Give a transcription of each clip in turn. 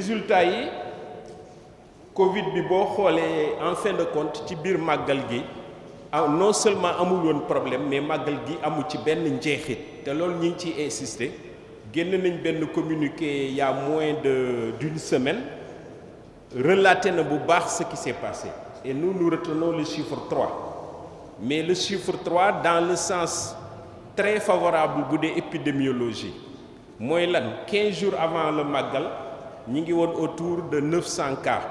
résultat yi Covid bi boo xoolee en fin de compte ci biir màggal gi non seulement amul woon problème mais màggal gi amu ci benn njeexit te loolu ñu ngi ciy insister génn nañ benn communiqué il y a moins d'une semaine relaté na bu baax ce qui s'est passé et nous retenons le chiffre 3 mais le chiffre 3 dans le sens très favorable bu dee épidémiologie mooy lan 15 jours avant le màggal ñi ngi woon autour de 900 cas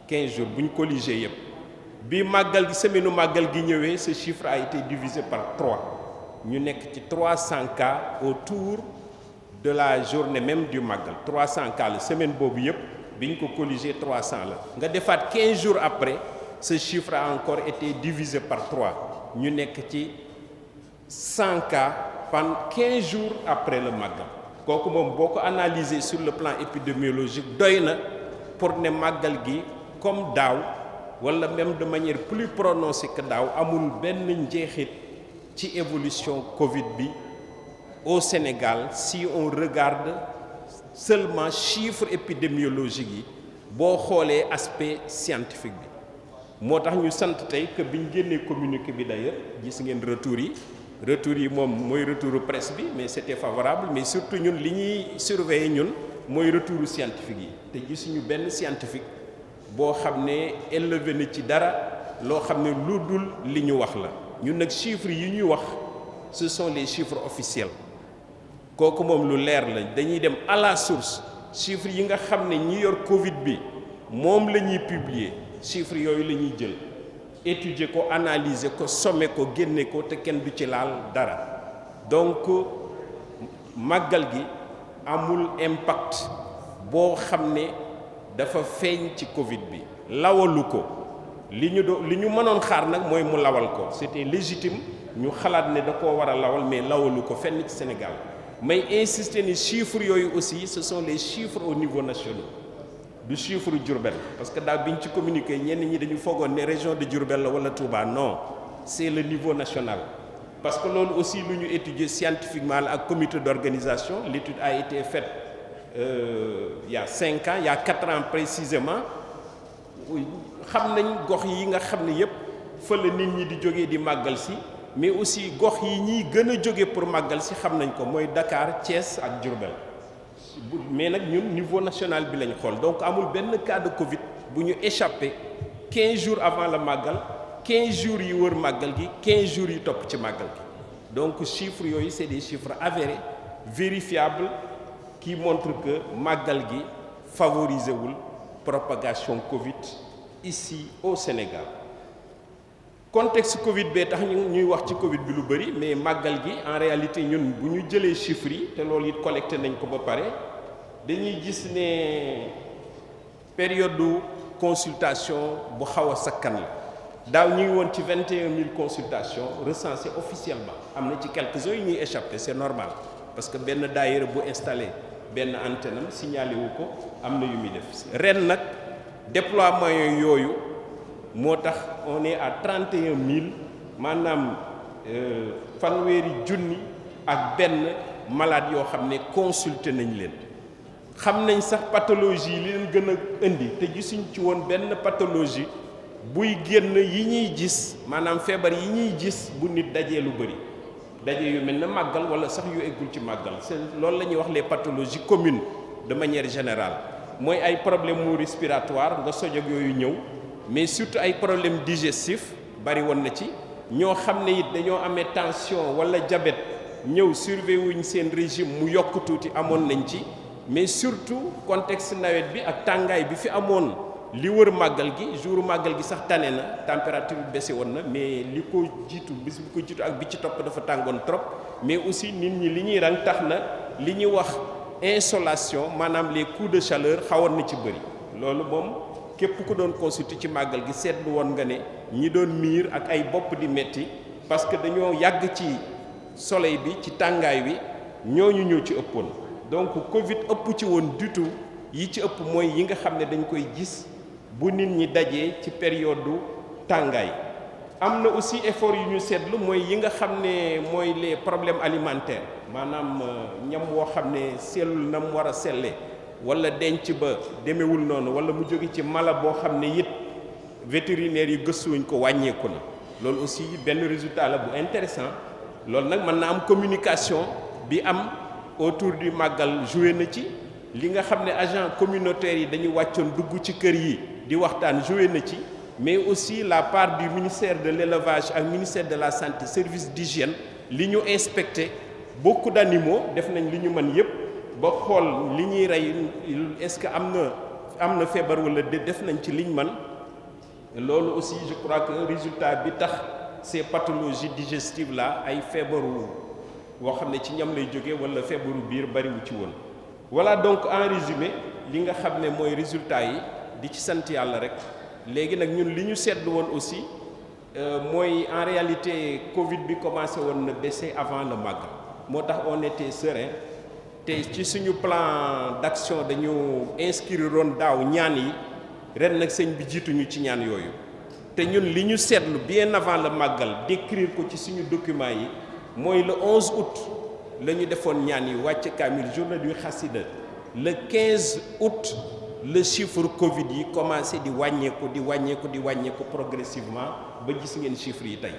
15 jours bu ñu colligé yëpp bi màggal gi semaine màggal gi ñëwee ce chiffre a été divisé par 3 ñu nekk ci 300 cas autour de la journée même du màggal 300 cas la semaine boobu yëpp bi ñu ko colligé 300 la nga defaat 15 jours après ce chiffre a encore été divisé par 3 ñu nekk ci 100 cas pendant 15 jours après le màggal kooku moom boo ko analyser sur le plan épidémiologique doy na pour ne màggal gi comme daaw wala même de manière plus prononcée que daaw amul benn njeexit ci évolution Covid bi au Sénégal si on regarde seulement chiffres épidémiologiques yi boo xoolee aspect scientifique bi moo tax ñu sant tey que bi ñu génnee communiqué bi d'ailleurs gis ngeen retour yi moom mooy retouru presse bi mais c'était favorable mais surtout ñun li ñuy surveiller ñun mooy retouru scientifique yi te gisuñu benn scientifique boo xam ne élevé na ci dara loo xam ne lu dul li ñu wax la ñun nag chiffres yi ñuy wax ce sont les chiffres officiels kooku moom lu leer la dañuy dem à la source chiffres yi nga xam ne ñi yor Covid bi moom la ñuy publier chiffres yooyu la ñuy jël étudier ko analyser ko sommer ko génne ko te kenn du ci laal dara donc màggal gi amul impact boo xam ne dafa feeñ ci Covid bi lawalu ko li ñu mënoon xaar nag mooy mu lawal ko c'était légitime ñu xalaat ne da koo war a lawal mais lawalu ko fenn ci Sénégal may insister ni chiffres yooyu aussi ce sont les chiffres au niveau national du chiffre Diourbel parce que daal bi ñu ci communiqué ñenn ñi dañu foogoon ne région de Diourbel la wala Touba non c'est le niveau national parce que loolu aussi lu ñu étudier scientifiquement la ak comité d'organisation l'étude a été faite il y a 5 ans il y a 4 ans précisément xam nañ gox yi nga xam ne yépp fa la nit ñi di jógee di màggal si mais aussi gox yi ñiy gën a jóge pour màggal si xam nañ ko mooy Dakar Thiès ak Diourbel mais nag ñun niveau national bi lañ xool donc amul benn cas de Covid bu ñu échappé 15 jours avant le màggal 15 jours yi wër màggal gi 15 jours yi topp ci màggal gi donc chiffres yooyu c'est des chiffres avérés vérifiables qui montrent que màggal gi favorisé wul propagation Covid ici au Sénégal contexte Covid bee tax ñuy wax ci Covid bi lu bari mais màggal gi en réalité ñun bu ñu jëlee chiffres yi te loolu it collecté nañ ko ba pare dañuy gis ne période de consultation bu xaw a sakkan la daaw ñu ngi woon ci 21 000 consultations recensées officiellement am na ci quelques-uns yu ñuy échappé c'est normal parce que benn daayira bu installé benn antenne am signalé wu ko am na yu muy def ren nag déploiement yooyu moo tax on est à 31 000 maanaam fanweeri junni ak benn malade yoo xam ne consulté nañ leen xam nañ sax pathologie li leen gën a indi te gisuñ ci woon benn pathologie buy génn yi ñuy gis maanaam feebar yi ñuy gis bu nit dajee lu bari daje yu mel ne màggal wala sax yu eggul ci màggal c'est loolu la ñuy wax les pathologies communes de manière générale mooy ay problème mu respiratoire nga soj ak yooyu ñëw mais surtout ay problème digestif bari woon na ci ñoo xam ne it dañoo amee tension wala diabète ñëw surveiller wuñ seen régime mu yokk tuuti amoon nañ ci mais surtout contexte nawet bi ak tàngaay bi fi amoon li wër màggal gi jour màggal gi sax tane na température bi baissé woon na mais li ko jiitu bis bi ko jiitu ak bi ci topp dafa tàngoon trop mais aussi nit ñi li ñuy rang tax na li ñuy wax insolation maanaam les coups de chaleur xawoon na ci bëri loolu moom képp ku doon consulter ci màggal gi seetlu woon nga ne ñi doon miir ak ay bopp di metti parce que dañoo yàgg ci soleil bi ci tàngaay wi ñooñu ñëw ci ëppoon donc Covid ëpp ci woon du tout yi ci ëpp mooy yi nga xam ne dañ koy gis bu nit ñi dajee ci période du tàngaay am na aussi effort yu ñu seetlu mooy yi nga xam ne mooy les problèmes alimentaires maanaam ñam woo xam ne sellul na mu war a selle wala denc ba demewul noonu wala mu jóge ci mala boo xam ne it vétérinaire yi gëstuwuñ ko wàññeeku na loolu aussi benn résultat la bu intéressant loolu nag mën na am communication bi am autour du màggal joué na ci li nga xam ne agent communautaire yi dañu wàccoon dugg ci kër yi di waxtaan joué na ci mais aussi la part du ministère de l'élevage ak ministère de la santé service d'hygiène li ñu inspecté beaucoup d'animaux def nañ li ñu mën yépp ba xool li ñuy rey est-ce que am na feebar wala def nañ ci liñ mën loolu aussi je crois que résultat bi tax ces pathologies digestives là ay feebaru boo xam ne ci ñam lay jóge wala feebaru biir bariwu ci woon voilà donc en résumé li nga xam ne mooy résultat yi di ci sant yàlla rek léegi nag ñun li ñu seetlu woon aussi mooy en réalité Covid bi commencé woon na baisser avant le màggal moo tax on était serein te ci suñu plan d'action dañu inscrire woon daaw ñaan yi ren nag sëñ bi jiituñu ci ñaan yooyu te ñun li ñu seetlu bien avant le màggal décrire ko ci suñu document yi mooy le 11 août la ñu defoon ñaan yi wàcc kaamil journée du xasida le 15 août le chiffre Covid yi commencé di wàññeeku progressivement ba gis ngeen chiffres yi tey